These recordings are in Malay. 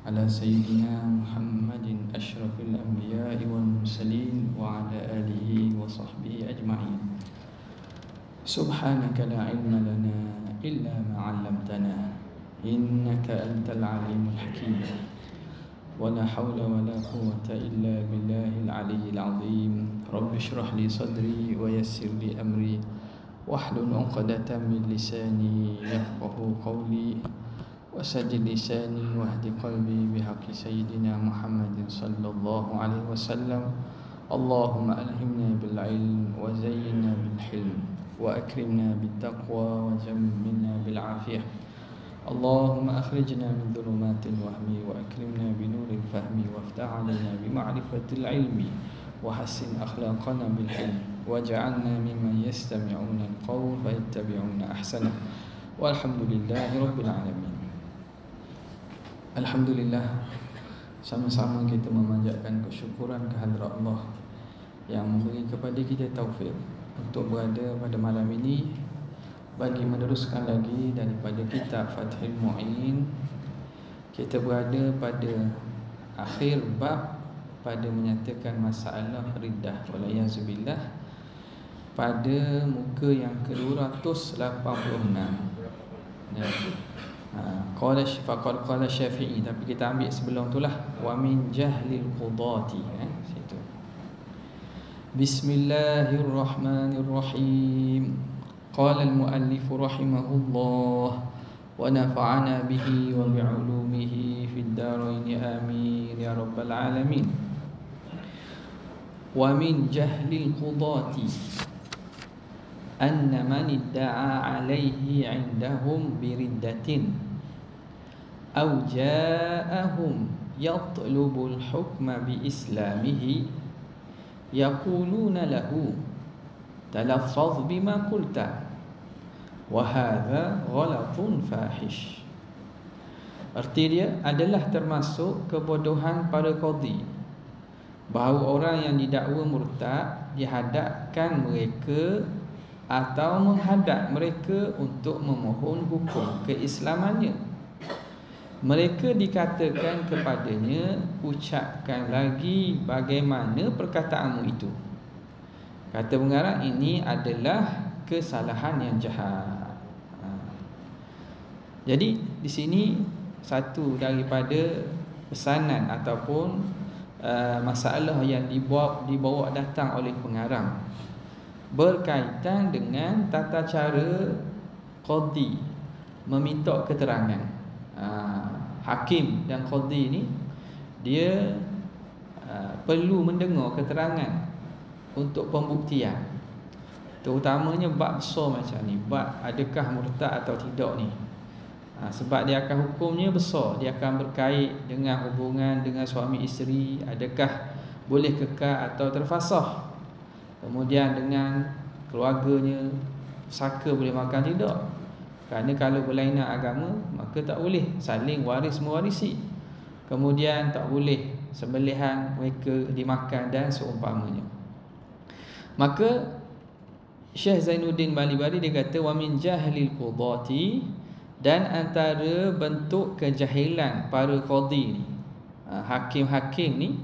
على سيدنا محمد أشرف الأنبياء والمرسلين وعلى آله وصحبه أجمعين. سبحانك لا علم لنا إلا ما علمتنا إنك أنت العليم الحكيم ولا حول ولا قوة إلا بالله العلي العظيم. رب اشرح لي صدري ويسر لي أمري واحلل عقدة من لساني يفقه قولي وسجل لساني واهد قلبي بحق سيدنا محمد صلى الله عليه وسلم. اللهم ألهمنا بالعلم وزينا بالحلم وأكرمنا بالتقوى وجملنا بالعافية. اللهم أخرجنا من ظلمات الوهم وأكرمنا بنور الفهم وافتح علينا بمعرفة العلم وحسن أخلاقنا بالحلم واجعلنا ممن يستمعون القول فيتبعون أحسنه والحمد لله رب العالمين. Alhamdulillah, sama-sama kita memanjatkan kesyukuran kehadrat Allah yang memberi kepada kita taufik untuk berada pada malam ini bagi meneruskan lagi daripada kitab Fathul Mu'in. Kita berada pada akhir bab pada menyatakan masalah riddah walayazubillah pada muka yang ke-286. Qala Syafi'i, tapi kita ambil sebelum itulah wa min jahlil qudati situ. Bismillahirrahmanirrahim. Qala al-muallif rahimahullah wa nafa'ana bihi wa bi'ulumihi fid darain amin ya rabbal alamin. Wa min jahlil qudati anna man idda'a alayhi 'indahum biriddatin أو جاءهم يطلب الحكم بإسلامه يقولون له تلفظ بما قلت وهذا غلط فاحش. Arti dia adalah termasuk kebodohan para qadhi bahawa orang yang didakwa murtad dihadapkan mereka atau menghadap mereka untuk memohon hukum keislamannya. Mereka dikatakan kepadanya, ucapkan lagi bagaimana perkataanmu itu. Kata pengarang, ini adalah kesalahan yang jahat. Jadi di sini satu daripada pesanan ataupun masalah yang dibawa datang oleh pengarang berkaitan dengan tata cara qadhi meminta keterangan. Hakim dan qadhi ni dia perlu mendengar keterangan untuk pembuktian, terutamanya bab besar macam ni, bab adakah murtad atau tidak ni. Sebab dia akan hukumnya besar, dia akan berkait dengan hubungan dengan suami isteri, adakah boleh kekal atau terfasakh, kemudian dengan keluarganya, saka boleh makan tidak. Kerana kalau berlainan agama maka tak boleh saling waris mewarisi. Kemudian tak boleh sembelihan mereka dimakan dan seumpamanya. Maka Syekh Zainuddin Balibari dia kata wa min jahlil qudati, dan antara bentuk kejahilan para qadhi ni, hakim-hakim ni,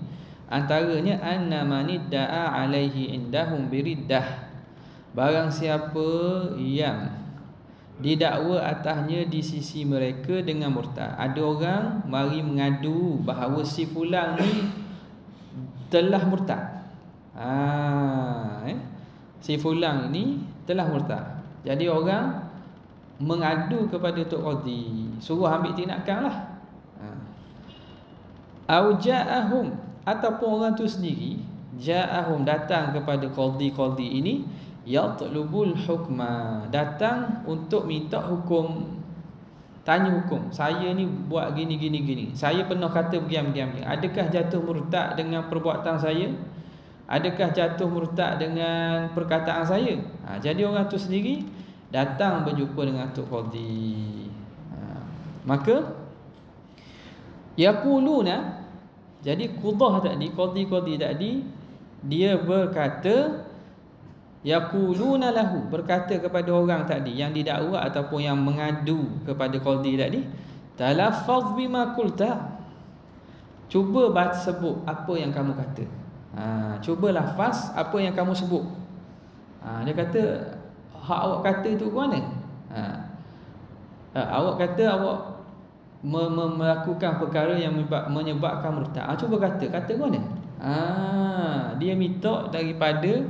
antaranya anna manidda'a alaihi indahum biriddah, barang siapa yang didakwa atasnya di sisi mereka dengan murtad. Ada orang mari mengadu bahawa si fulan ni telah murtad. Si fulan ni telah murtad. Jadi orang mengadu kepada Tok Qadhi, suruh ambil tindakan lah. Au ja'ahum, ataupun orang tu sendiri ja'ahum, datang kepada qadhi ini, yatlubul hukma, datang untuk minta hukum, tanya hukum. Saya ni buat gini, saya pernah kata begini. Adakah jatuh murtad dengan perbuatan saya? Adakah jatuh murtad dengan perkataan saya? Jadi orang tu sendiri datang berjumpa dengan Tok Qadhi. Maka yaquluna, jadi qudah tadi, qadhi tadi, dia berkata, yaquluna lahu, berkata kepada orang tadi yang didakwa ataupun yang mengadu kepada qadhi tadi, Talaffaz bima qulta. Cuba sebut apa yang kamu kata. Cuba lafaz apa yang kamu sebut. Dia kata, hak awak kata tu ke mana? Awak kata awak melakukan perkara yang menyebabkan murtad. Cuba kata ke mana? Dia minta daripada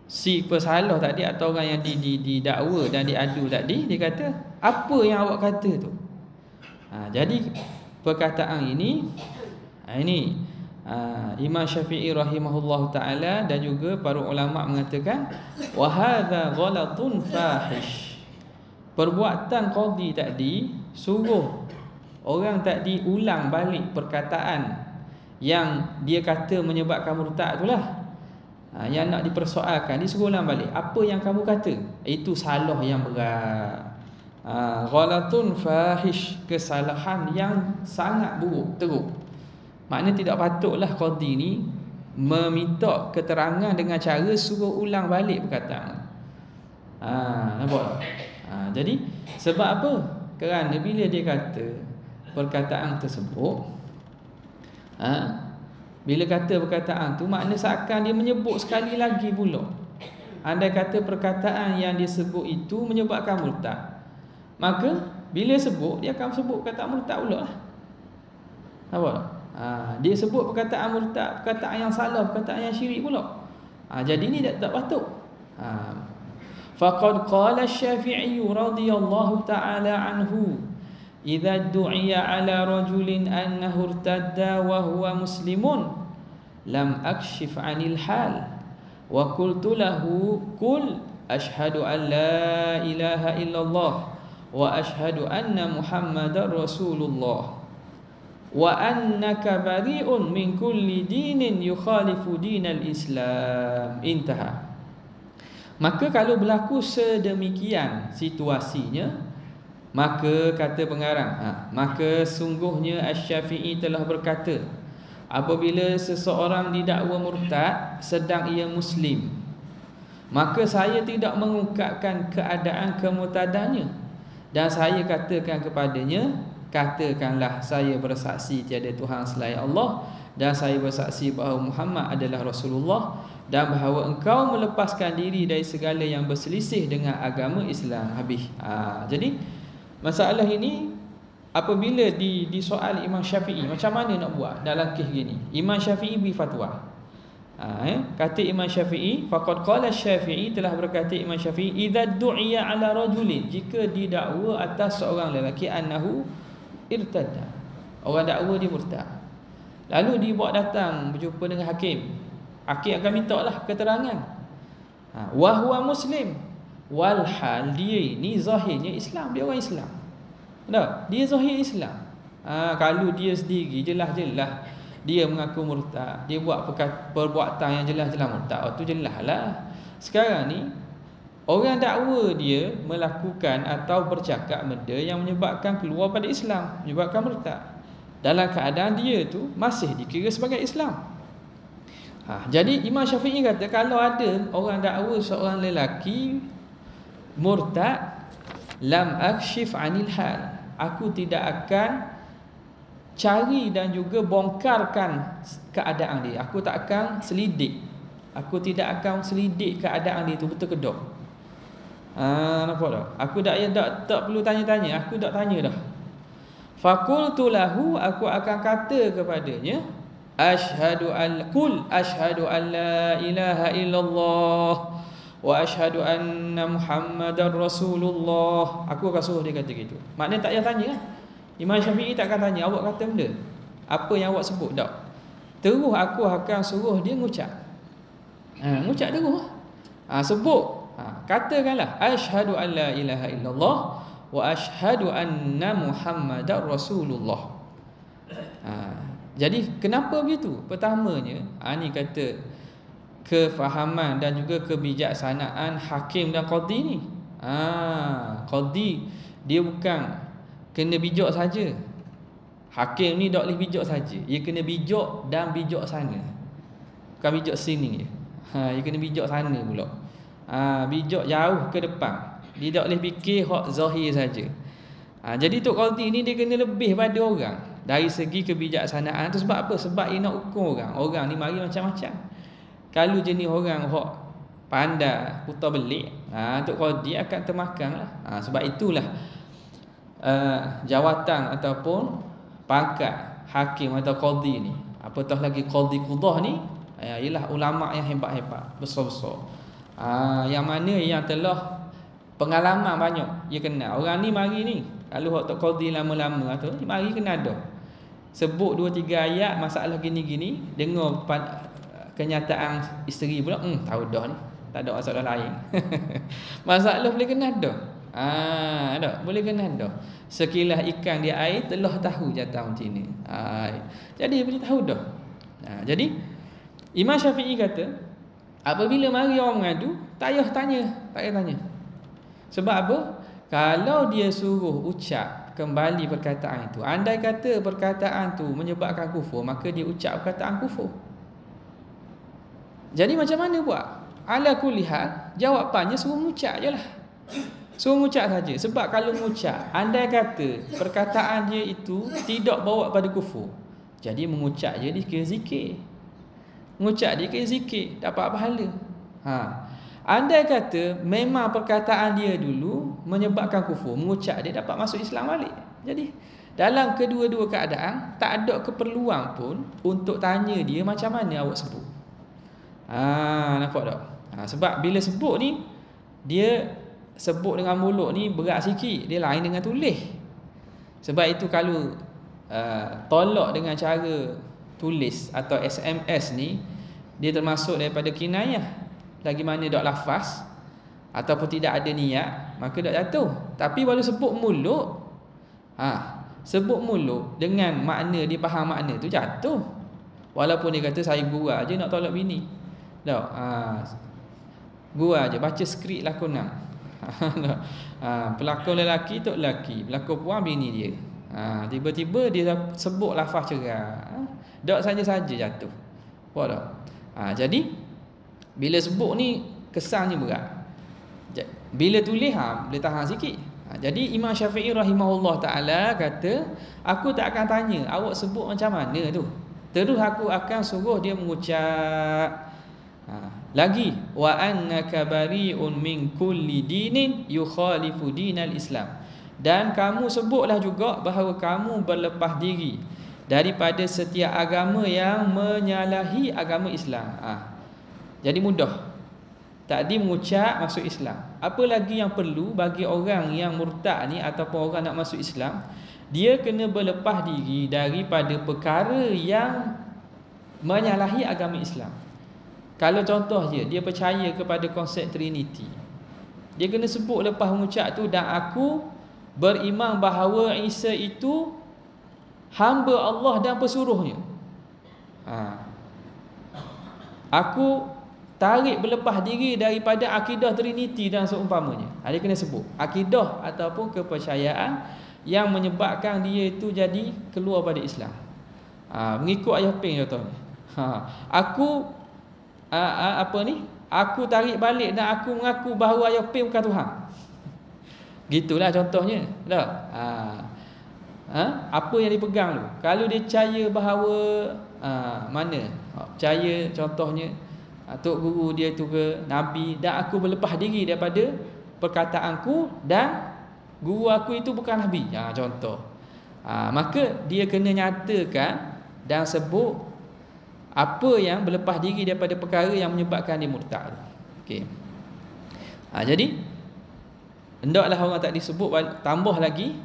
si pesalah tadi atau orang yang didakwa dan diadu tadi, dia kata apa yang awak kata tu. Jadi perkataan ini Imam Syafi'i rahimahullah ta'ala dan juga para ulama mengatakan wa hadza ghalatun fahish. Perbuatan qadi tadi suruh orang tadi ulang balik perkataan yang dia kata menyebabkan murtad itulah. Yang nak dipersoalkan, dia suruh ulang balik apa yang kamu kata. Itu salah yang berat. Ghalatun fahish, kesalahan yang sangat buruk, teruk. Maknanya tidak patutlah qadi ni meminta keterangan dengan cara suruh ulang balik perkataan. Nampak? Jadi sebab apa? Kerana bila dia kata perkataan tersebut, bila kata perkataan tu, makna seakan dia menyebut sekali lagi pula. Andai kata perkataan yang dia sebut itu menyebabkan murtad, maka bila sebut, dia akan sebut perkataan murtad pula lah. Nampak? Dia sebut perkataan murtad, perkataan yang salah, perkataan yang syirik pula. Jadi ni tak patut. Faqad qala Asy-Syafi'i radhiyallahu ta'ala anhu, idza du'iya 'ala rajulin annahu irtadda wa huwa muslimun lam akshif 'anil hal wa qultu lahu qul ashhadu an la ilaha illallah wa ashhadu anna muhammadar rasulullah wa annaka bari'un min kulli dinin yukhalifu dinal Islam. Intaha. Maka kalau berlaku sedemikian situasinya, maka kata pengarang, maka sungguhnya Asy-Syafi'i telah berkata, apabila seseorang didakwa murtad sedang ia muslim, maka saya tidak mengungkapkan keadaan kemurtadannya, dan saya katakan kepadanya, katakanlah saya bersaksi tiada Tuhan selain Allah, dan saya bersaksi bahawa Muhammad adalah Rasulullah, dan bahawa engkau melepaskan diri dari segala yang berselisih dengan agama Islam. Habis. Jadi masalah ini apabila disoal Imam Syafi'i, macam mana nak buat dalam kes gini? Imam Syafi'i beri fatwa. Kata Imam Syafi'i, faqad qala Syafi'i, telah berkata Imam Syafi'i, idza du'iya 'ala rajulin, jika didakwa atas seorang lelaki annahu irtadda, orang dakwa dia murtad, lalu dibawa datang berjumpa dengan hakim. Hakim akan minta lah keterangan. Wa huwa muslim, walhal dia ini zahirnya Islam, dia orang Islam. Tak? Dia zahir Islam. Kalau dia sendiri jelas-jelas dia mengaku murtad, dia buat perbuatan yang jelas-jelas murtad, tu jelas lah. Sekarang ni orang dakwa dia melakukan atau bercakap benda yang menyebabkan keluar pada Islam, menyebabkan murtad, dalam keadaan dia tu masih dikira sebagai Islam. Jadi Imam Syafi'i kata, kalau ada orang dakwa seorang lelaki murtad, lam akshif 'anil hal, aku tidak akan cari dan juga bongkarkan keadaan dia. Aku tak akan selidik. Aku tidak akan selidik keadaan dia tu betul ke tak. Nampak tak? Aku tak perlu tanya-tanya, aku tak tanya dah. Faqultu lahu, aku akan kata kepadanya, ashhadu an la ilaha illallah wa ashhadu anna muhammadar rasulullah. Aku akan suruh dia kata gitu. Maknanya tak payah tanya lah. Imam Syafi'i tak akan tanya awak kata benda apa yang awak sebut, tak. Terus aku akan suruh dia ngucap. Ngucap terus. Sebut. Katakanlah ashhadu an la ilaha illallah wa ashhadu anna muhammadar rasulullah. Jadi kenapa begitu? Pertamanya, ni kata kefahaman dan juga kebijaksanaan hakim dan qadi ni. Qadi dia bukan kena bijak saja. Hakim ni tak boleh bijak saja. Dia kena bijak dan bijak sana. Bukan bijak sini je. Dia kena bijak sana pula. Bijak jauh ke depan. Dia tak boleh fikir hak zahir saja. Jadi Tok Qadhi ni dia kena lebih pada orang dari segi kebijaksanaan tu. Sebab apa? Sebab dia nak ukur orang. Orang ni mari macam-macam. Kalau jenis orang hok pandai putar belik, Tok Qadhi akan termakan lah. Sebab itulah jawatan ataupun pangkat hakim atau qadhi ni, apatah lagi qadhi qudah ni, ialah ulama yang hebat-hebat, besar-besar. Yang mana yang telah pengalaman banyak, dia kenal. Orang ni mari ni, kalau hak Tok Qadhi lama-lama tu, mari kena ada. Sebut 2-3 ayat masalah gini-gini, dengar kenyataan isteri pula, tahu dah ni, tak ada masalah lain. Masalah boleh kena ada. Ada, boleh kena ada. Sekilas ikan di air telah tahu jatah macam ni. Jadi boleh tahu dah. Jadi Imam Syafi'i kata, apabila mari orang mengadu, tak payah tanya. Sebab apa? Kalau dia suruh ucap kembali perkataan itu, andai kata perkataan tu menyebabkan kufur, maka dia ucap perkataan kufur. Jadi macam mana buat? Ala kulli hal, jawapannya suruh mengucap je lah. Suruh mengucap saja. Sebab kalau mengucap, andai kata perkataan dia itu tidak bawa pada kufur, jadi mengucap je dia kira zikir. Mengucap dia kira zikir, dapat pahala. Andai kata memang perkataan dia dulu menyebabkan kufur, mengucap dia dapat masuk Islam balik. Jadi dalam kedua-dua keadaan tak ada keperluan pun untuk tanya dia macam mana awak sebut. Nampak tak? Sebab bila sebut ni, dia sebut dengan mulut ni berat sikit, dia lain dengan tulis. Sebab itu kalau tolak dengan cara tulis atau SMS ni, dia termasuk daripada kinayah. Lagi mana dak lafaz ataupun tidak ada niat, maka dak jatuh. Tapi kalau sebut mulut, sebut mulut dengan makna dia faham makna tu, jatuh. Walaupun dia kata saya gurau aje nak tolak bini. Tak. Gurau aje baca skrip lakonan. Pelakon lelaki tu lelaki, pelakon puan bini dia. Tiba-tiba dia sebut lafaz cerah, dak saja-saja jatuh. Faham tak? Jadi bila sebut ni kesannya berat. Bila tulis boleh tahan sikit. Jadi Imam Syafi'i rahimahullah ta'ala kata, aku tak akan tanya awak sebut macam mana tu, terus aku akan suruh dia mengucap. Lagi, wa annaka bari'un min kulli dinin yukhalifu dinal Islam. Dan kamu sebutlah juga bahawa kamu berlepas diri daripada setiap agama yang menyalahi agama Islam. Jadi mudah. Tadi mengucap masuk Islam. Apa lagi yang perlu bagi orang yang murtad ni ataupun orang nak masuk Islam? Dia kena berlepas diri daripada perkara yang menyalahi agama Islam. Kalau contoh je, dia percaya kepada konsep Trinity, dia kena sebut lepas mengucap tu, dan aku beriman bahawa Isa itu hamba Allah dan pesuruhnya. Aku tarik berlepas diri daripada akidah Trinity dan seumpamanya. Dia kena sebut akidah ataupun kepercayaan yang menyebabkan dia itu jadi keluar pada Islam. Mengikut ayat ping contohnya. Aku aku tarik balik dan aku mengaku bahawa ayat ping bukan Tuhan. Gitulah contohnya. Tak? Apa yang dipegang tu? Kalau dia percaya bahawa mana? Percaya contohnya Tok Guru dia tu ke Nabi, dan aku berlepas diri daripada perkataanku dan guru aku itu bukan Nabi. Contoh. Maka dia kena nyatakan dan sebut apa yang berlepas diri daripada perkara yang menyebabkan dia murtad. Okey. Jadi hendaklah orang tak disebut, tambah lagi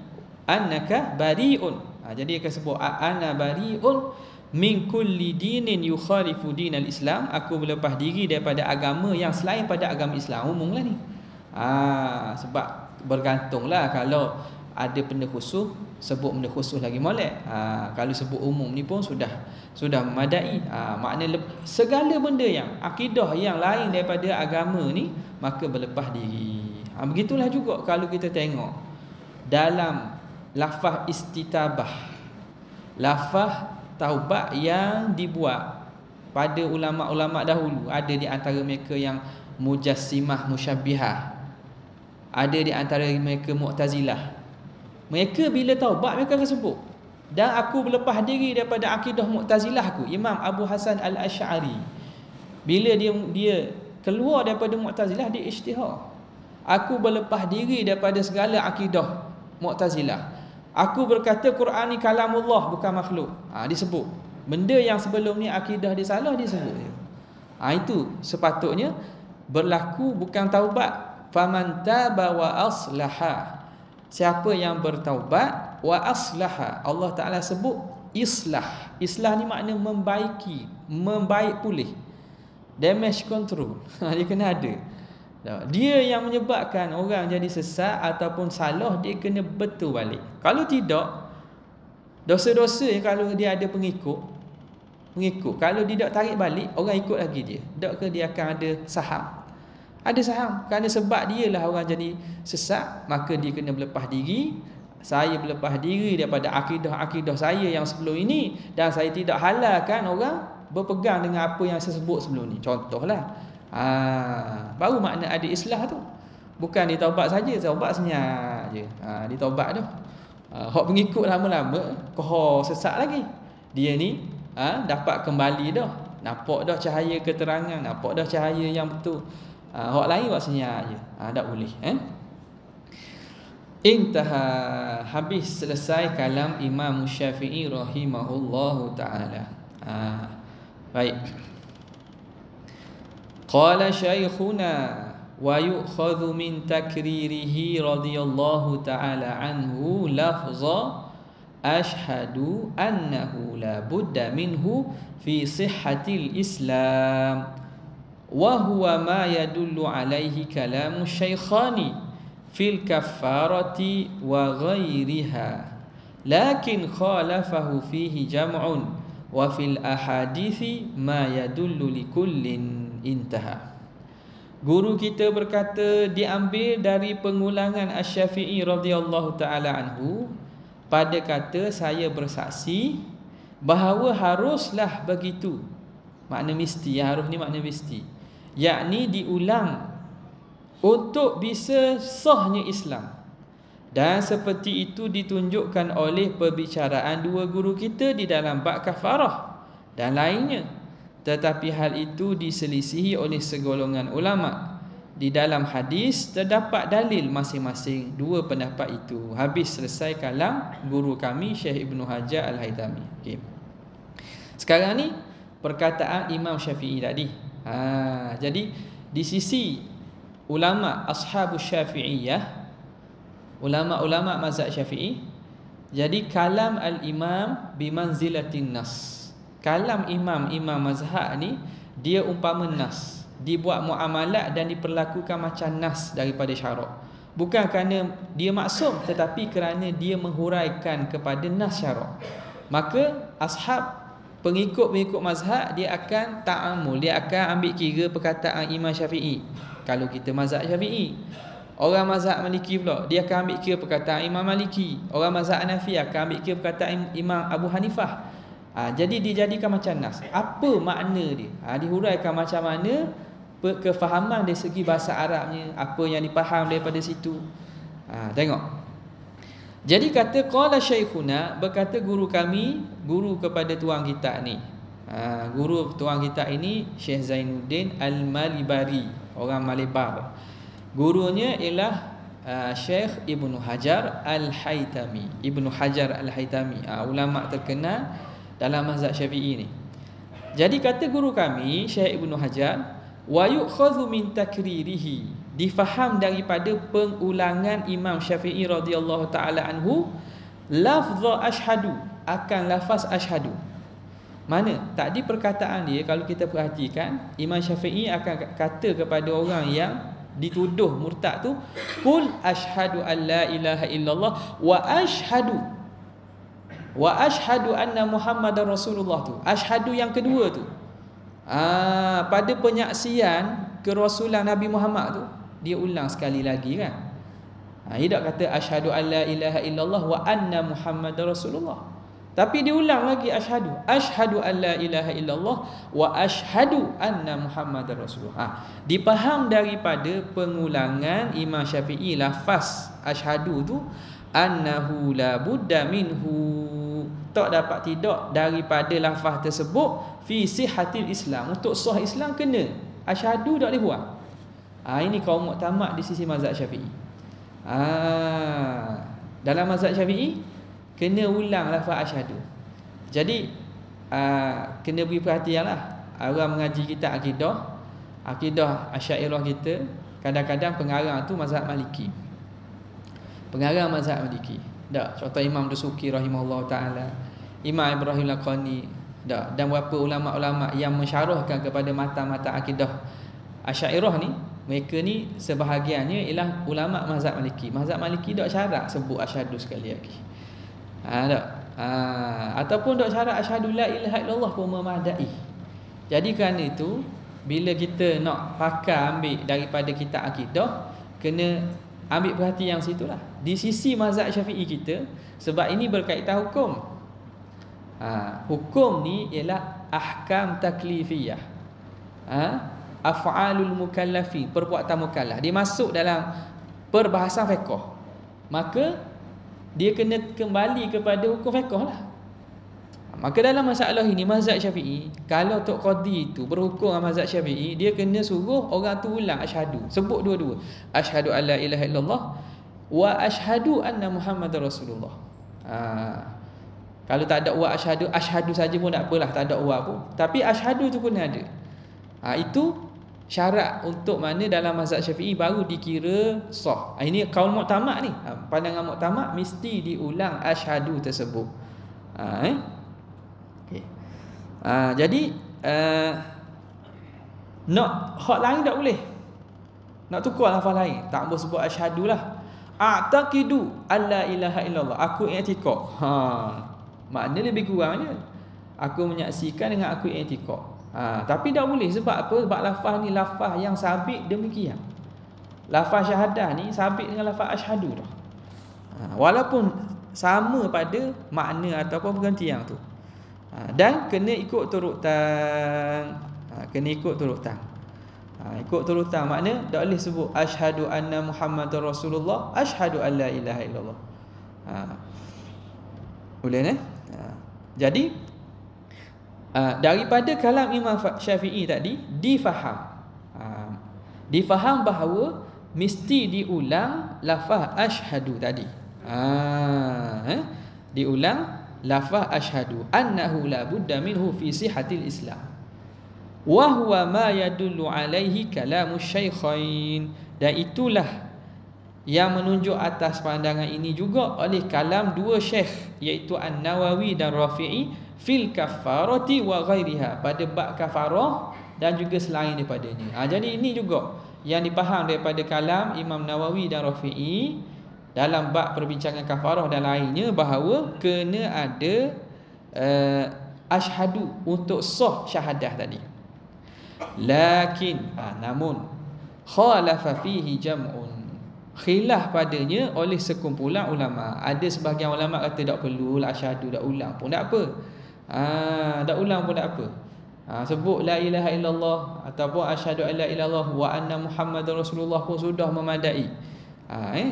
annaka bari'un. Jadi akan sebut ana bari'un min kulli dinin yukhalifu dinal Islam. Aku berlepas diri daripada agama yang selain pada agama Islam. Umumlah ni. Sebab bergantunglah, kalau ada benda khusus, sebut benda khusus lagi molek. Kalau sebut umum ni pun sudah memadai. Makna segala benda yang akidah yang lain daripada agama ni, maka berlepas diri. Begitulah juga kalau kita tengok dalam lafaz istitabah, lafaz taubat yang dibuat pada ulama-ulama dahulu. Ada di antara mereka yang mujassimah musyabbihah, ada di antara mereka mu'tazilah. Mereka bila taubat mereka akan sebut, dan aku berlepas diri daripada akidah Mu'tazilah aku. Imam Abu Hasan Al-Asy'ari bila dia keluar daripada Mu'tazilah, dia isytihar. Aku berlepas diri daripada segala akidah Mu'tazilah. Aku berkata Quran ni kalamullah, bukan makhluk. Disebut. Benda yang sebelum ni akidah dia salah, dia sebut. Itu sepatutnya berlaku, bukan taubat. Faman taba wa aslaha. Siapa yang bertaubat wa aslaha, Allah Ta'ala sebut islah. Islah ni makna membaiki, membaik pulih. Damage control. Dia kena ada. Dia yang menyebabkan orang jadi sesat ataupun salah, dia kena betul balik. Kalau tidak, dosa-dosa kalau dia ada pengikut, kalau dia tak tarik balik, orang ikut lagi dia. Tak ke dia akan ada saham? Ada saham. Kerana sebab dia lah orang jadi sesat, maka dia kena berlepas diri. Saya berlepas diri daripada akidah-akidah saya yang sebelum ini, dan saya tidak halalkan orang berpegang dengan apa yang saya sebut sebelum ni. Contohlah, baru makna ada islah tu. Bukan ditaubat saja, taubat senyap je. Ditaubat tu. Hak pengikut lama-lama kau sesat lagi. Dia ni dapat kembali dah. Nampak dah cahaya keterangan, nampak dah cahaya yang betul. Hak lain buat senyap je. Tak boleh. Intaha, habis selesai kalam Imam Syafi'i rahimahullahu ta'ala. Baik. Qala shaykhuna wa yu'khadhu min takririhi radhiyallahu ta'ala anhu lafza ashhadu annahu la budda minhu fi sihhatil islam wa huwa ma yadullu alaihi kalamu shaykhani fil kaffarati wa ghairiha, lakin khalafahu fihi jam'un wa fil ahadithi ma yadullu likullin. Intaha. Guru kita berkata, diambil dari pengulangan Asy-Syafi'i radhiyallahu ta'ala anhu pada kata, saya bersaksi bahawa haruslah begitu. Makna mesti, harus ni makna mesti, yakni diulang untuk bisa sahnya Islam. Dan seperti itu ditunjukkan oleh perbicaraan dua guru kita di dalam bab kafarah dan lainnya. Tetapi hal itu diselisihi oleh segolongan ulama. Di dalam hadis terdapat dalil masing-masing dua pendapat itu. Habis selesai kalam guru kami Syekh Ibnu Hajar Al-Haytami. Okay. Sekarang ni perkataan Imam Syafi'i tadi. Jadi di sisi ulama ashabus Syafi'iyah, ulama-ulama mazhab Syafi'i, jadi kalam al-imam bimanzilatin nas. Kalam imam-imam mazhab ni dia umpama nas, dibuat muamalat dan diperlakukan macam nas daripada syarak. Bukan kerana dia maksum, tetapi kerana dia menghuraikan kepada nas syarak. Maka ashab, pengikut-pengikut mazhab, dia akan ta'amul, dia akan ambil kira perkataan Imam Syafi'i. Kalau kita mazhab Syafi'i, orang mazhab Maliki pula, dia akan ambil kira perkataan Imam Maliki. Orang mazhab Hanafi akan ambil kira perkataan Imam Abu Hanifah. Jadi dijadikan macam nas. Apa makna dia? Dihuraikan macam mana kefahaman dari segi bahasa Arabnya, apa yang dipaham daripada situ. Tengok. Jadi kata qala syaikhuna, berkata guru kami, guru kepada tuan kita ni. Guru tuan kita ini Syekh Zainuddin Al-Malibari, orang Malibar. Gurunya ialah Syekh Ibnu Hajar Al-Haytami. Ibnu Hajar Al-Haytami, ulama terkenal dalam mazhab Syafi'i ni. Jadi kata guru kami Syekh Ibnu Hajar, wa yu'khadhu min takririhi, difaham daripada pengulangan Imam Syafi'i radhiyallahu taala anhu lafza asyhadu, akan lafaz asyhadu. Mana? Tadi perkataan dia kalau kita perhatikan, Imam Syafi'i akan kata kepada orang yang dituduh murtad tu, qul asyhadu an la ilaha illallah wa asyhadu anna Muhammadar Rasulullah tu. Asyhadu yang kedua tu, pada penyaksian kerasulan Nabi Muhammad tu, dia ulang sekali lagi kan. Dia tak kata asyhadu an la ilaha illallah wa anna Muhammadar Rasulullah, tapi dia ulang lagi asyhadu an la ilaha illallah wa asyhadu anna Muhammadar Rasulullah. Dipaham daripada pengulangan Imam Syafi'i lafaz asyhadu tu annahu la budda minhu, tak dapat tidak daripada lafaz tersebut fi sihhatil Islam, untuk sah Islam kena asyhadu, tak boleh buang. Ini kaum muktamad di sisi mazhab Syafi'i. Dalam mazhab Syafi'i kena ulang lafaz asyhadu. Jadi kena beri perhatianlah orang mengaji kitab akidah Asy'ariyah kita, kadang-kadang pengarang tu mazhab Maliki. Pengarang mazhab Maliki. Tak, contoh Imam Dusuki rahimahullah taala, Imam Ibrahim Laqani, tak, dan beberapa ulama-ulama yang mensyarahkan kepada matan-matan akidah Asy'ariyah ni, mereka ni sebahagiannya ialah ulama mazhab Maliki. Mazhab Maliki tak syarat sebut asyhadu sekali lagi. Tak. Ataupun tak syarat asyhadu la ilaha illallah pun memadai. Jadi kerana itu, bila kita nak pakar ambil daripada kitab akidah, kena ambil perhatian yang situlah. Di sisi mazhab Syafi'i kita, sebab ini berkaitan hukum. Hukum ni ialah ahkam taklifiyah. Af'alul mukallafin, perbuatan mukallaf. Dia masuk dalam perbahasan fiqh. Maka dia kena kembali kepada hukum fiqh lah. Maka dalam masalah ini mazhab Syafi'i, kalau Tok Qadi itu berhukum dengan mazhab Syafi'i, dia kena suruh orang tu ulang asyhadu, sebut dua-dua, asyhadu alla ilaha illallah wa asyhadu anna Muhammadar Rasulullah. Kalau tak ada wa asyhadu saja pun tak apalah, tak ada wa pun, tapi asyhadu tu kena ada. Itu syarat untuk mana dalam mazhab Syafi'i baru dikira sah. Ini kaul muktamad ni. Pandangan muktamad mesti diulang asyhadu tersebut. Okay. Jadi nak hak lain tak boleh. Nak tukar lafaz lain, tak boleh sebut asyhadu lah. A'taqidu alla ilaha illallah, aku i'tiqad. Makna lebih kurangnya aku menyaksikan dengan aku i'tiqad. Tapi tak boleh, sebab apa? Sebab lafaz ni lafaz yang sabit demikian. Lafaz syahadah ni sabit dengan lafaz asyhadu dah. Walaupun sama pada makna ataupun pergantian tu. Dan kena ikut turutan. Ikut turutan makna tak boleh sebut asyhadu anna Muhammadar Rasulullah, asyhadu an la ilaha illallah. Boleh jadi daripada kalam Imam Syafi'i tadi difaham bahawa mesti diulang lafaz asyhadu tadi. Diulang lafaz asyhadu annahu la budda minhu fi sihhatil Islam wa huwa ma yadullu alaihi kalamu syaikhain, dan itulah yang menunjuk atas pandangan ini juga oleh kalam dua syekh, iaitu An-Nawawi dan Rafi'i fil kafarati wa ghairiha, pada bab kafarah dan juga selain daripadanya. Jadi ini juga yang dipaham daripada kalam Imam Nawawi dan Rafi'i dalam bab perbincangan kafarah dan lainnya, bahawa kena ada asyhadu untuk sah syahadah tadi. Lakin namun khalafa fihi jam'un, khilaf padanya oleh sekumpulan ulama. Ada sebahagian ulama kata tak perlu asyhadu, dak ulang pun tak apa. Tak ulang pun tak apa. Sebut la ilaha illallah ataupun asyhadu alla ilaha illallah wa anna Muhammadar Rasulullah pun sudah memadai.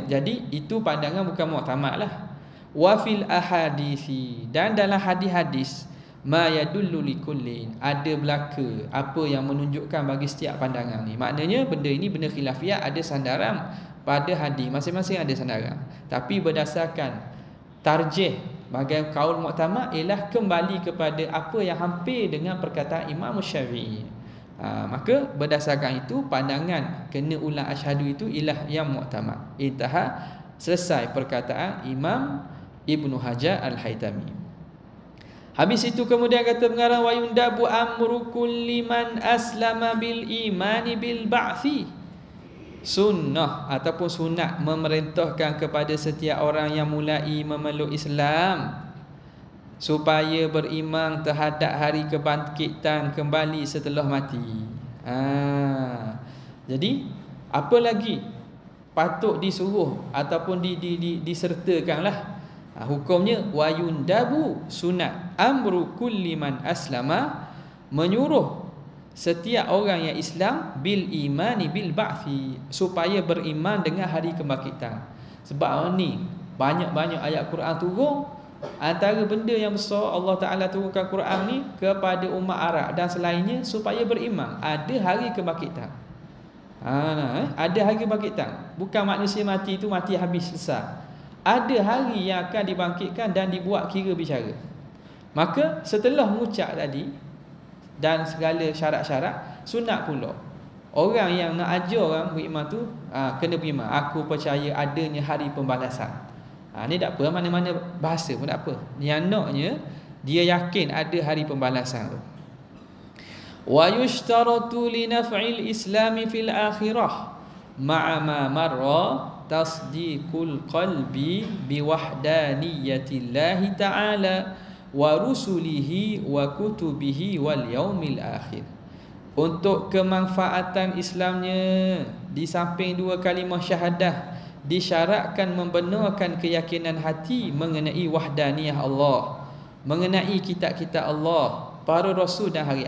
Jadi itu pandangan bukan muktamad lah. Wa fil ahadisi, dan dalam hadis-hadis, ma yadullu likullin, ada belaka apa yang menunjukkan bagi setiap pandangan ni. Maknanya benda ini benda khilafiyah, ada sandaran pada hadis, masing-masing ada sandaran. Tapi berdasarkan tarjih bagi kaul muktamad ialah kembali kepada apa yang hampir dengan perkataan Imam Syafi'i. Maka berdasarkan itu pandangan kena ulang asyhadu itu ialah yang muktamad. Intaha, selesai perkataan Imam Ibnu Hajar Al-Haytami. Habis itu kemudian kata pengarang, wa yundabu amru kulli man aslama bil imani bil ba'thi. Sunnah ataupun sunat memerintahkan kepada setiap orang yang mulai memeluk Islam supaya beriman terhadap hari kebangkitan kembali setelah mati. Jadi apa lagi patut disuruh ataupun disertakanlah hukumnya, wa yundabu, sunat, amru kulli man aslama, menyuruh setiap orang yang Islam bil imani bil ba'thi, supaya beriman dengan hari kebangkitan. Sebab ni banyak-banyak ayat Quran turun. Antara benda yang besar Allah Ta'ala turunkan Quran ni kepada umat Arab dan selainnya supaya beriman ada hari kebangkitan. Ada hari kebangkitan. Bukan manusia mati itu mati habis selesai. Ada hari yang akan dibangkitkan dan dibuat kira bicara. Maka setelah mengucap tadi dan segala syarat-syarat, sunat pula orang yang nak ajar orang beriman tu kena beriman. Aku percaya adanya hari pembalasan. Ni tak apa, mana-mana bahasa pun tak apa. Yang naknya dia yakin ada hari pembalasan tu. Wa yushtaratu li naf'il islami fil akhirah ma'a ma marra tasdiqul qalbi biwahdaniyatillahi ta'ala wa rusulihi wa kutubihi wal yaumil akhir. Untuk kemanfaatan Islamnya, di samping dua kalimah syahadah, disyaratkan membenarkan keyakinan hati mengenai wahdaniyah Allah, mengenai kitab-kitab Allah, para rasul dan hari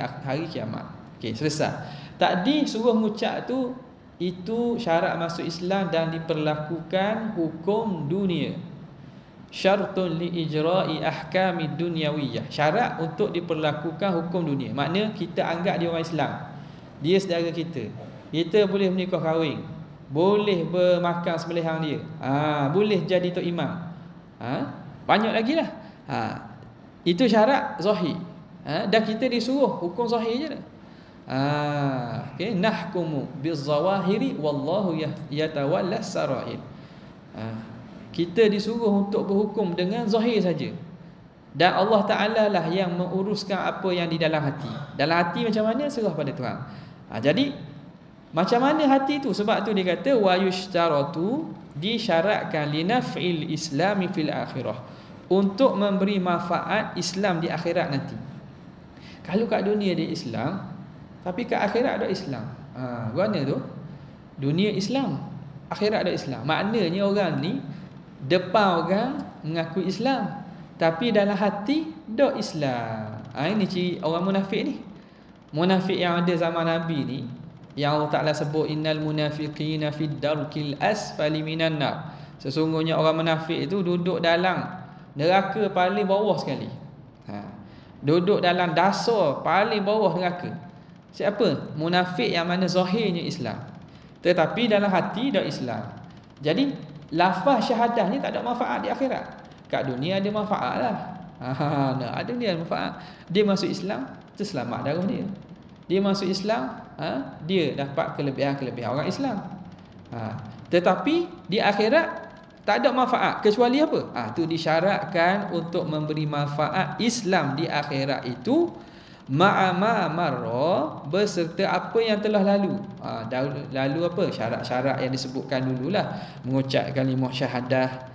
kiamat. Okey, selesai. Tadi suruh mengucap tu, itu syarat masuk Islam dan diperlakukan hukum dunia. Syartun li ijra'i ahkami dunyawiyah. Syarat untuk diperlakukan hukum dunia. Makna kita anggap dia orang Islam, dia saudara kita. Kita boleh menikah kahwin, boleh bermakan sembelihang dia, boleh jadi tok imam, banyak lagi lah. Itu syarat zahir. Dan kita disuruh hukum zahir je lah. Okay. Nahkumu bizawahiri wallahu yatawalla sarair. Kita disuruh untuk berhukum dengan zahir saja, dan Allah Ta'ala lah yang menguruskan apa yang di dalam hati. Dalam hati macam mana, serah pada Tuhan. Jadi macam mana hati tu? Sebab tu dia kata wa yushtaratu, disyaratkan linaf'il islami fil akhirah, untuk memberi manfaat Islam di akhirat nanti. Kalau kat dunia dia Islam, tapi kat akhirat ada Islam, mana tu? Dunia Islam, akhirat ada Islam. Maknanya orang ni depan orang mengaku Islam, tapi dalam hati dak Islam. Ini ciri orang munafik ni. Munafik yang ada zaman Nabi ni, yang Allah Ta'ala sebut innal munafiqina fid darkil asfali minan nar. Sesungguhnya orang munafik itu duduk dalam neraka paling bawah sekali. Duduk dalam dasar paling bawah neraka. Siapa? Munafik yang mana zahirnya Islam, tetapi dalam hati dak Islam. Jadi lafaz syahadah ni tak ada manfaat di akhirat. Kat dunia ada manfaat lah. Ada dunia manfaat. Dia masuk Islam, terselamat darah dia. Dia masuk Islam, dia dapat kelebihan-kelebihan orang Islam. Tetapi di akhirat tak ada manfaat kecuali apa? Tu disyaratkan untuk memberi manfaat Islam di akhirat itu ma'ama marra, beserta apa yang telah lalu. Lalu apa? Syarat-syarat yang disebutkan dululah. Mengucap kalimah syahadah.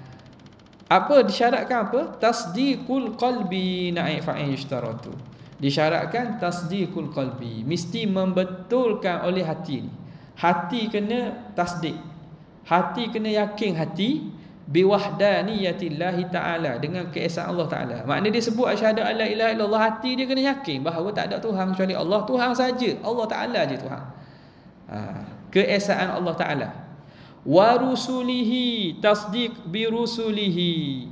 Apa disyaratkan apa? Tasdiqul qalbi na'i fa'in yushtaratu. Disyaratkan tasdiqul qalbi, mesti membetulkan oleh hati ni. Hati kena tasdik, hati kena yakin hati biwahdaniyatillahi ta'ala, dengan keesaan Allah Ta'ala. Maknanya dia sebut asyhadu alla ilaha illallah, hati dia kena yakin bahawa tak ada Tuhan kecuali Allah. Tuhan saja, Allah Ta'ala je Tuhan. Keesaan Allah Ta'ala. Wa rusulihi, tasdiq bi rusulihi.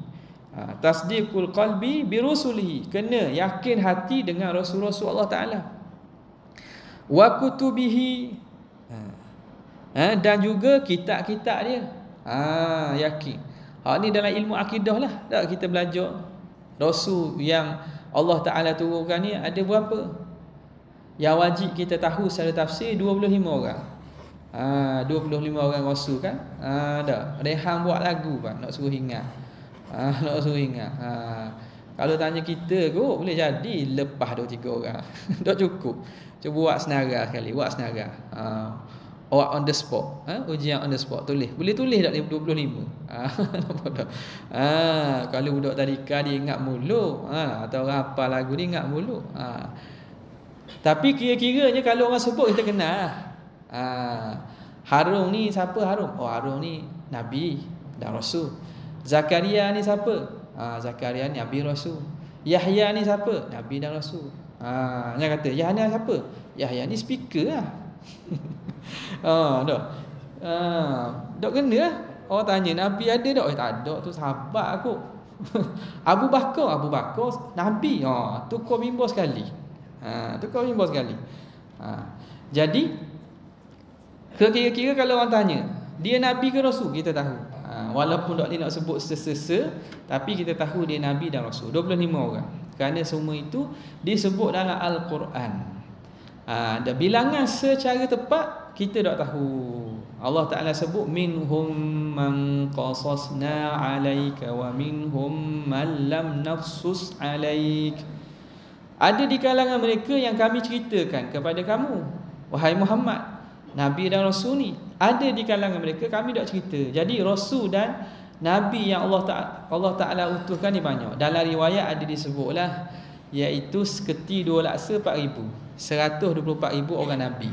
Tasdiqul qalbi bi rusulihi, kena yakin hati dengan rasul-rasul Allah Ta'ala. Wa kutubihi, dan juga kitab-kitab dia. Yakin. Ni dalam ilmu akidah lah. Tak kita belajar rasul yang Allah Ta'ala turunkan ni ada berapa? Yang wajib kita tahu secara tafsir 25 orang. 25 orang rasul kan? Dah. Rehan buat lagu kan, nak suruh ingat. Nak suruh ingat. Kalau tanya kita kot, boleh jadi lepas 2-3 orang. Tak cukup. Cuba buat senara sekali, buat senara. On the spot, ujian on the spot, tulis. Boleh tulis tak 25? Kalau budak tadika dia ingat mulu, atau orang hafal lagu dia ingat mulu. Tapi kira-kiranya kalau orang sebut kita kenal. Harun ni siapa Harun? Harun ni Nabi dan Rasul. Zakaria ni siapa? Zakaria ni Nabi Rasul. Yahya ni siapa? Nabi dan Rasul. Dia kata Yahya siapa? Yahya ni speaker lah. Dah kena lah. Orang tanya Nabi ada tak? Tak ada, tu sahabat aku. Abu Bakar Nabi. Tukar mimbar sekali. Tukar mimbar sekali. Jadi kira-kira kalau orang tanya, dia Nabi ke Rasul? Kita tahu. Walaupun tak nak sebut sesesa, tapi kita tahu dia Nabi dan Rasul. 25 orang. Kerana semua itu disebut dalam Al-Quran. Dan bilangan secara tepat kita tak tahu. Allah Ta'ala sebut minhum man qasasna alaika wa minhum man lam naqsus alaik. Ada di kalangan mereka yang kami ceritakan kepada kamu, wahai Muhammad, Nabi dan Rasul ni. Ada di kalangan mereka kami tak cerita. Jadi Rasul dan Nabi yang Allah Ta'ala utuskan ni banyak. Dalam riwayat ada disebutlah, iaitu seketi 2 laksa 4,000, 124,000 orang Nabi.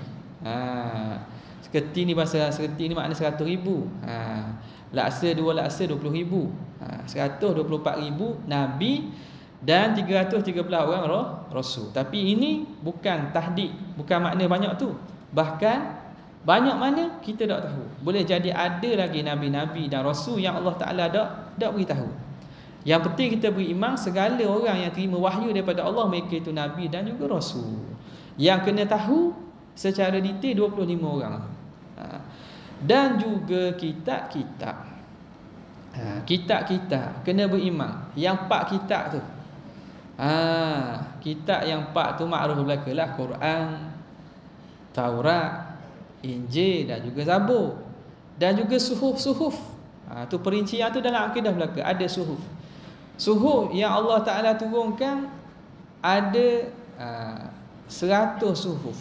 Seketi ni bahasa seketi ni makna 100,000. Laksa 2 laksa 20,000. 124,000 Nabi dan 313 orang Rasul. Tapi ini bukan tahdid, bukan makna banyak tu. Bahkan banyak mana kita tak tahu. Boleh jadi ada lagi Nabi-Nabi dan Rasul yang Allah Ta'ala tak beritahu. Yang penting kita beriman segala orang yang terima wahyu daripada Allah, mereka itu Nabi dan juga Rasul. Yang kena tahu secara detail 25 orang. Dan juga kitab-kitab. Kitab-kitab kena beriman. Yang 4 kitab tu. Kitab yang 4 tu makruf belakalah Quran, Taurat, Injil dan juga Zabur. Dan juga suhuf-suhuf. Tu perincian tu dalam akidah belaka. Ada suhuf. Suhuf yang Allah Ta'ala turunkan ada 100 suhuf.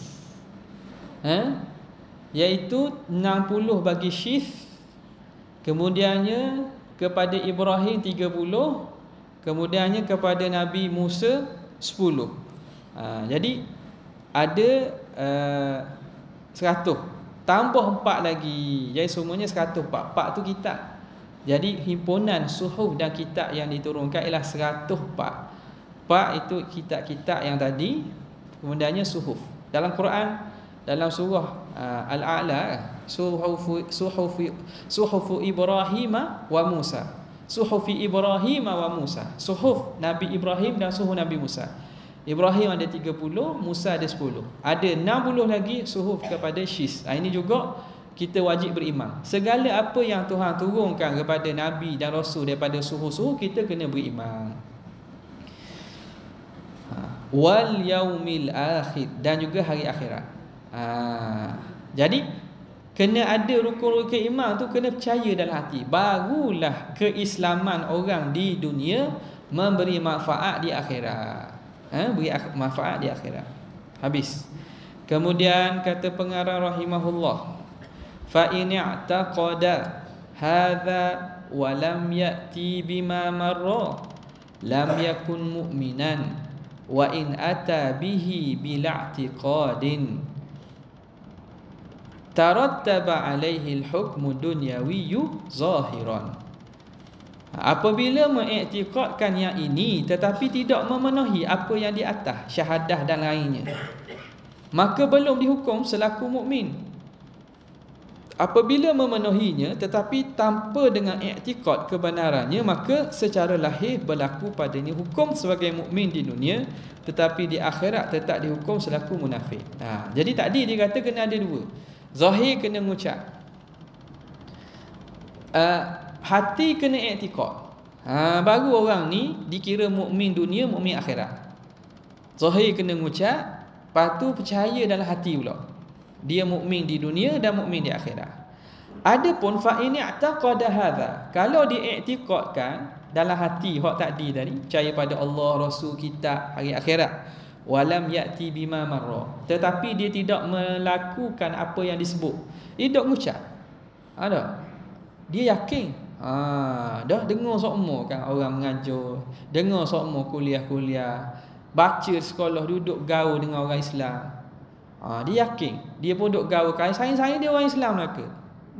Iaitu 60 bagi Syith, kemudiannya kepada Ibrahim 30, kemudiannya kepada Nabi Musa 10. Jadi ada 100 tambah 4 lagi, jadi semuanya 104. 4 tu kitab. Jadi himpunan suhuf dan kitab yang diturunkan ialah 104. 4 itu kitab-kitab yang tadi, kemudiannya suhuf. Dalam Quran, dalam surah Al-A'la, suhufu Ibrahim wa Musa. Suhufi Ibrahim wa Musa. Suhuf Nabi Ibrahim dan suhuf Nabi Musa. Ibrahim ada 30, Musa ada 10. Ada 60 lagi suhuf kepada Syis. Ini juga kita wajib beriman. Segala apa yang Tuhan turunkan kepada Nabi dan Rasul daripada suhuf-suhuf, kita kena beriman. Wal yaumil akhir, dan juga hari akhirat. Jadi kena ada rukun-rukun iman tu, kena percaya dalam hati. Barulah keislaman orang di dunia memberi manfaat di akhirat. Beri manfaat di akhirat. Habis. Kemudian kata pengarang rahimahullah, fa in i'taqada hadza wa lam ya'ti bima marra lam yakun mu'minan wa in ata bihi bila i'tiqadin tarattaba alaihi al-hukmu dunyawiyyu zahiran. Apabila mengiktikadkan yang ini tetapi tidak memenuhi apa yang di atas, syahadah dan lainnya, maka belum dihukum selaku mukmin. Apabila memenuhinya tetapi tanpa dengan iktikad kebenarannya, maka secara lahir berlaku padanya hukum sebagai mukmin di dunia, tetapi di akhirat tetap dihukum selaku munafik. Jadi tadi dia kata kena ada 2. Zahir kena mengucap, hati kena i'tikad. Baru orang ni dikira mukmin dunia, mukmin akhirat. Zahir kena mengucap, lepas tu percaya dalam hati pula. Dia mukmin di dunia dan mukmin di akhirat. Adapun fa in i'taqada hadza, kalau diiktikadkan dalam hati hak tadi percaya pada Allah, Rasul, kitab, hari akhirat, walam ya'ti bima marra, tetapi dia tidak melakukan apa yang disebut, dia tak mengucap. Dia yakin. Dah dengar sokmo kan orang mengajar, dengar sokmo kuliah-kuliah, baca sekolah, duduk gaul dengan orang Islam. Dia yakin. Dia pun duduk gaul kan, saya dia orang Islam lah ke?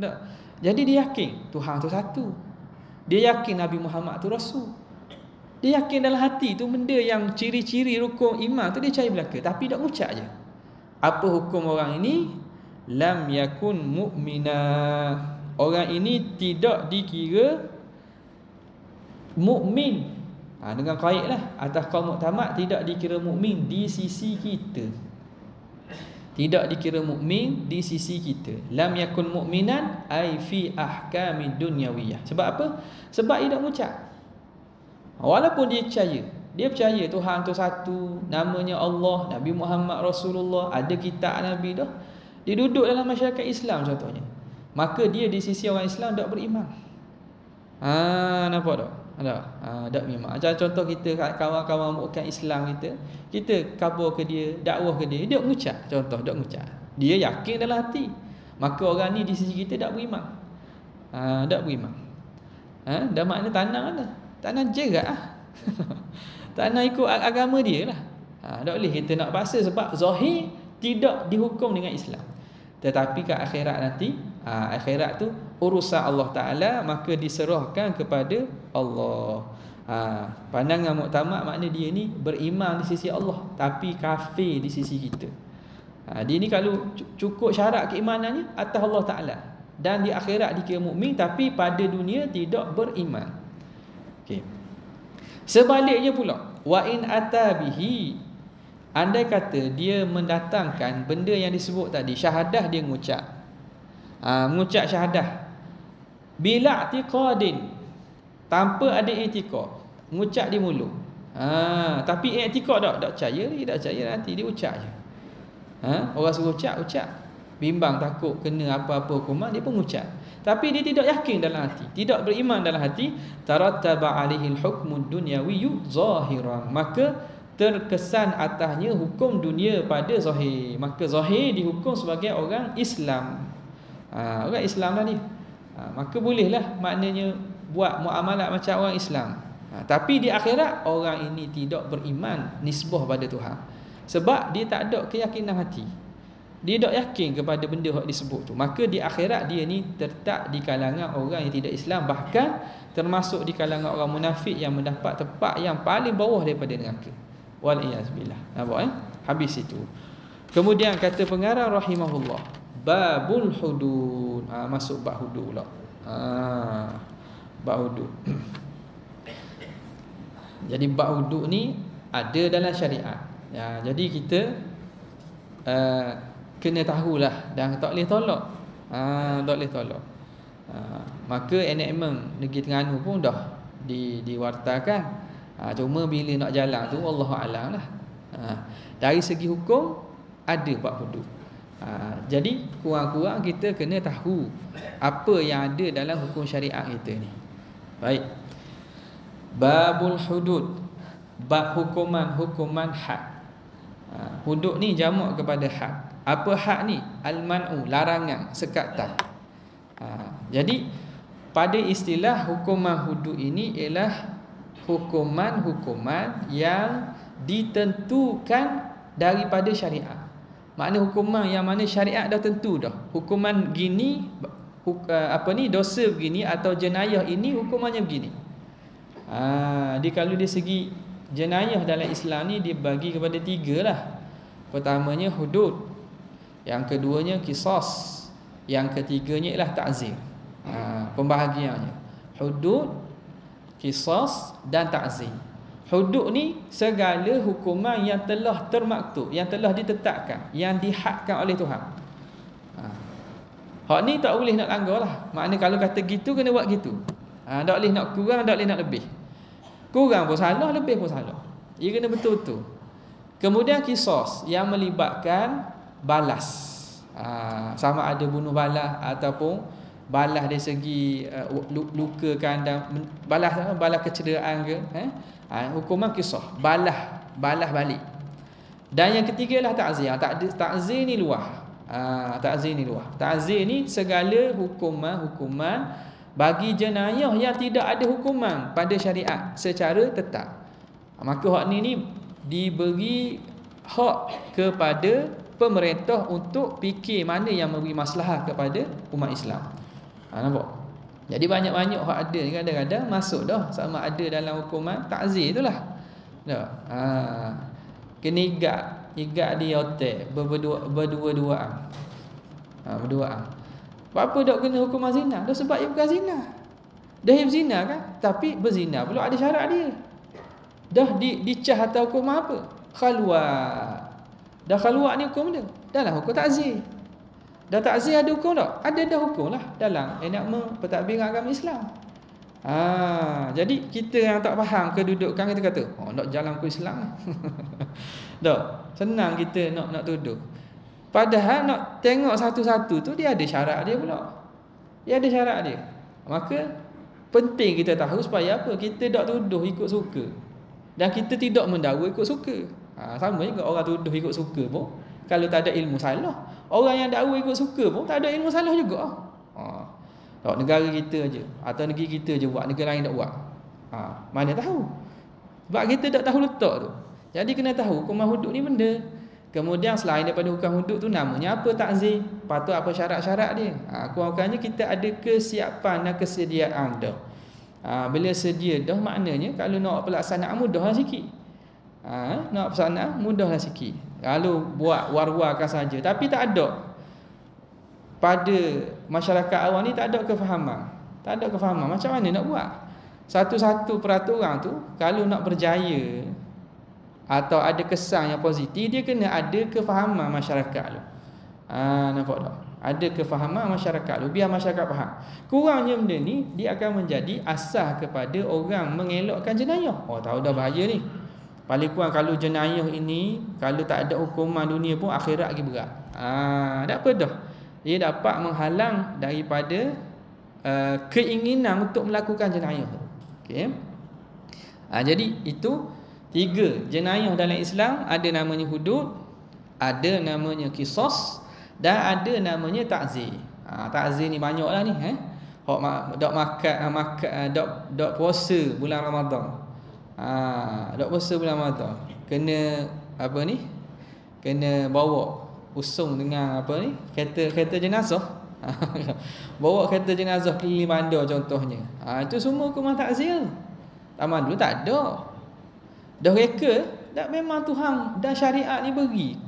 Tak. Jadi dia yakin Tuhan tu satu. Dia yakin Nabi Muhammad tu Rasul. Dia yakin dalam hati tu benda yang ciri-ciri rukun iman tu dia percaya belaka, tapi tak ucap je. Apa hukum orang ini? Lam yakun mu'mina. orang ini tidak dikira mukmin. Dengan kaidlah atas kaum muktamad tidak dikira mukmin di sisi kita. Tidak dikira mukmin di sisi kita. Lam yakun mu'minan ai fi ahkamid dunyawiyah. Sebab apa? Sebab dia tak mengucap. Walaupun dia percaya Tuhan tu satu, namanya Allah, Nabi Muhammad Rasulullah, ada kitab Nabi dah. Dia duduk dalam masyarakat Islam contohnya. Maka dia di sisi orang Islam tak beriman. Nampak tak? Tak beriman. Macam contoh kita kawan-kawan bukan Islam kita khabar ke dia, dakwah ke dia, dia mengucap. Contoh dia mengucap. Dia yakin dalam hati. Maka orang ni di sisi kita tak beriman. Tak beriman. Dah makna tanang lah. Tanang jerat lah. Tak nak ikut agama dia lah. Tak boleh kita nak paksa sebab zahir tidak dihukum dengan Islam. Tetapi kat akhirat nanti, akhirat tu urusan Allah Ta'ala, maka diserahkan kepada Allah. Pandangan muktamad makna dia ni beriman di sisi Allah tapi kafir di sisi kita. Dia ni kalau cukup syarat keimanannya atas Allah Ta'ala, dan di akhirat dikira mukmin tapi pada dunia tidak beriman. Okay. Sebaliknya pula, wa in atabihi, andai kata dia mendatangkan benda yang disebut tadi, syahadah dia mengucap. Mengucap syahadah bila i'tiqadin, tanpa ada i'tiqad, mengucap di mulut. Tapi i'tiqad tak percaya, dia tak percaya, nanti dia ucap je. Orang suruh ucap. Bimbang takut kena apa-apa hukuman, dia pun ucap. Tapi dia tidak yakin dalam hati, tidak beriman dalam hati. Tarattaba alaihi al-hukmud dunyawiyyu zahiran, maka terkesan atasnya hukum dunia pada zahir. Maka zahir dihukum sebagai orang Islam. Orang Islam lah ni. Maka bolehlah maknanya buat muamalat macam orang Islam. Tapi di akhirat orang ini tidak beriman nisbah pada Tuhan. Sebab dia tak ada keyakinan hati. Dia tak yakin kepada benda yang disebut tu. Maka di akhirat dia ni tertak di kalangan orang yang tidak Islam, bahkan termasuk di kalangan orang munafik yang mendapat tempat yang paling bawah daripada neraka. Wal'iyazbillah. Nampak habis itu. Kemudian kata pengarang rahimahullah, babul hudud. Masuk bab hudud pula. Bab hudud. Jadi bab hudud ni ada dalam syariat. Jadi kita kena tahulah dan tak boleh tolak. Tak boleh tolak. Maka enakmen negeri Terengganu pun dah diwartakan. Cuma bila nak jalan tu Allahu a'lam lah. Dari segi hukum ada bab hudud. Jadi kurang-kurang kita kena tahu apa yang ada dalam hukum syariat kita ni. Baik. Babul hudud, bab hukuman had. Hudud ni jamak kepada had. Apa had ni? Al-man'u, larangan, sekatan. Jadi pada istilah hukuman hudud ini ialah hukuman-hukuman yang ditentukan daripada syariat. Makna hukuman yang mana syariat dah tentu dah. Hukuman gini, dosa begini atau jenayah ini hukumannya begini. Kalau dari segi jenayah dalam Islam ni dibagi kepada 3 lah. Pertamanya hudud, yang keduanya qisas, yang ketiganya ialah ta'zir. Pembahagiannya hudud, qisas dan ta'zir. Hudud ni segala hukuman yang telah termaktub, yang telah ditetapkan, yang dihadkan oleh Tuhan. Hak ni tak boleh nak langgar lah. Maknanya kalau kata gitu kena buat gitu. Tak boleh nak kurang, tak boleh nak lebih. Kurang pun salah, lebih pun salah. Ia kena betul-betul. Kemudian qisas yang melibatkan balas. Sama ada bunuh balas ataupun balas dari segi lukakan dan balas kecederaan ke, hukuman qisas, balas balik. Dan yang ketiga ialah ta'zir. Ta'zir ni luah. Ta'zir ni segala hukuman bagi jenayah yang tidak ada hukuman pada syariat secara tetap. Maka hak ni diberi hak kepada pemerintah untuk fikir mana yang memberi maslahah kepada umat Islam. Nampak? Jadi banyak-banyak hak ada ni kadang-kadang masuk dah sama ada dalam hukuman ta'zir itulah. Dah. Kena igat di hotel berdua-duaan. Berduaan. Apa dok kena hukuman zina? Dah sebab ia bukan zina. Dah zina kan? Tapi berzina pula ada syarat dia. Dah dicah atau hukum apa? Khalwat. Dah khalwat ni hukum dia. Dalam hukum takzir. Dah takzir ada hukum tak? Ada dah hukum lah dalam pentadbiran agama Islam. Jadi kita yang tak faham kedudukan kita kata, nak jalan ke Islam ni. Tak, senang kita nak tuduh. Padahal nak tengok satu-satu tu dia ada syarat dia pula. Dia ada syarat dia. Maka penting kita tahu supaya apa? Kita tak tuduh ikut suka. Dan kita tidak mendakwa ikut suka. Sama juga orang tuduh ikut suka pun, kalau tak ada ilmu salah. Orang yang dakwa ikut suka pun tak ada ilmu salah juga. Tak, negara kita aja atau negeri kita je buat, negara lain tak buat. Mana tahu. Sebab kita tak tahu letak tu. Jadi kena tahu hukuman hudud ni benda. Kemudian selain daripada hukuman hudud tu, namanya apa takzir, patut apa syarat-syarat dia. Kurang-kurangnya kita ada kesiapan dan kesediaan dah. Bila sedia dah, maknanya kalau nak pelaksanaan mudahlah sikit. Nak pelaksanaan mudahlah sikit. Kalau buat war-warkan saja tapi tak ada pada masyarakat awam ni, tak ada kefahaman. Tak ada kefahaman macam mana nak buat. Satu-satu peraturan tu kalau nak berjaya atau ada kesan yang positif, dia kena ada kefahaman masyarakat tu. Nampak tak? Ada kefahaman masyarakat tu, biar masyarakat faham. Kurangnya benda ni, dia akan menjadi asas kepada orang mengelakkan jenayah. Tahu dah bahaya ni. Paling kurang kalau jenayah ini, kalau tak ada hukuman dunia pun, akhirat lagi berat. Tak apa dah. Dia dapat menghalang daripada keinginan untuk melakukan jenayah. Okey. Jadi itu 3 jenayah dalam Islam. Ada namanya hudud, ada namanya qisas, dan ada namanya takzir. Takzir ni banyaklah ni. Hok dok makan dok puasa bulan Ramadan. Dok puasa bulan Ramadan. Kena apa ni? Kena bawa usung dengan apa ni, kereta jenazah. Bawa kereta jenazah keliling bandar contohnya. Itu semua hukuman takzir. Zaman dulu tak ada. Dah reka dak, memang Tuhan dan syariat ni beri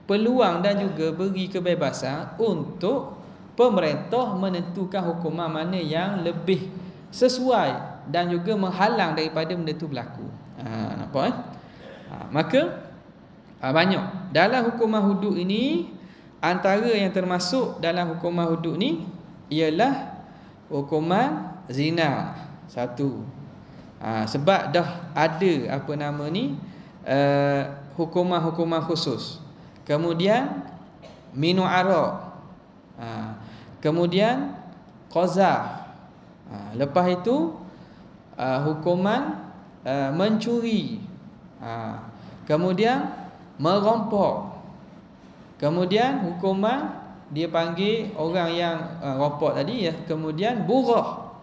peluang dan juga beri kebebasan untuk pemerintah menentukan hukuman mana yang lebih sesuai dan juga menghalang daripada benda tu berlaku. Nampak maka banyak dalam hukuman hudud ini. Antara yang termasuk dalam hukuman hudud ni ialah hukuman zina. Satu, sebab dah ada apa nama ni, hukuman-hukuman khusus. Kemudian minum arak, kemudian qazaf, lepas itu hukuman mencuri, kemudian merampok. Kemudian hukuman dia panggil orang yang rampok tadi ya. Kemudian burah,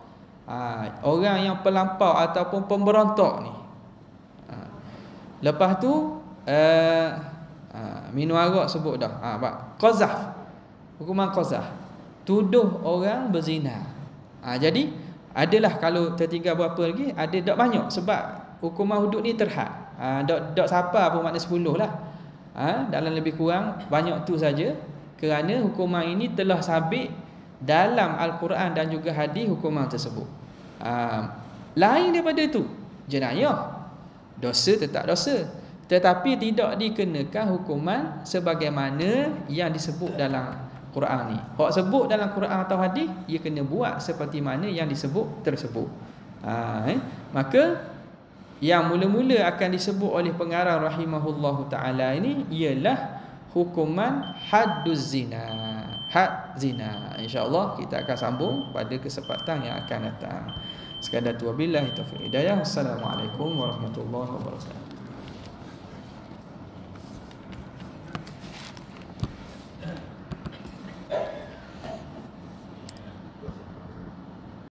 orang yang pelampau ataupun pemberontak ni. Lepas tu minum arak sebut dah. Qazaf, hukuman qazaf, tuduh orang berzina. Jadi adalah, kalau tertinggal berapa lagi, ada tak banyak sebab hukuman hudud ni terhad. Dok siapa pun makna 10 lah. Dalam lebih kurang banyak tu saja, kerana hukuman ini telah sabit dalam Al-Quran dan juga hadis hukuman tersebut. Lain daripada itu, jenayah, dosa tetap dosa, tetapi tidak dikenakan hukuman sebagaimana yang disebut dalam Quran ni. Hak sebut dalam Quran atau hadis, ia kena buat seperti mana yang disebut tersebut. Maka yang mula-mula akan disebut oleh pengarang rahimahullahu ta'ala ini ialah hukuman hadduz zina, had zina. InsyaAllah kita akan sambung pada kesempatan yang akan datang. Sekadar tu, wabillahi taufiq hidayah. Assalamualaikum warahmatullahi wabarakatuh.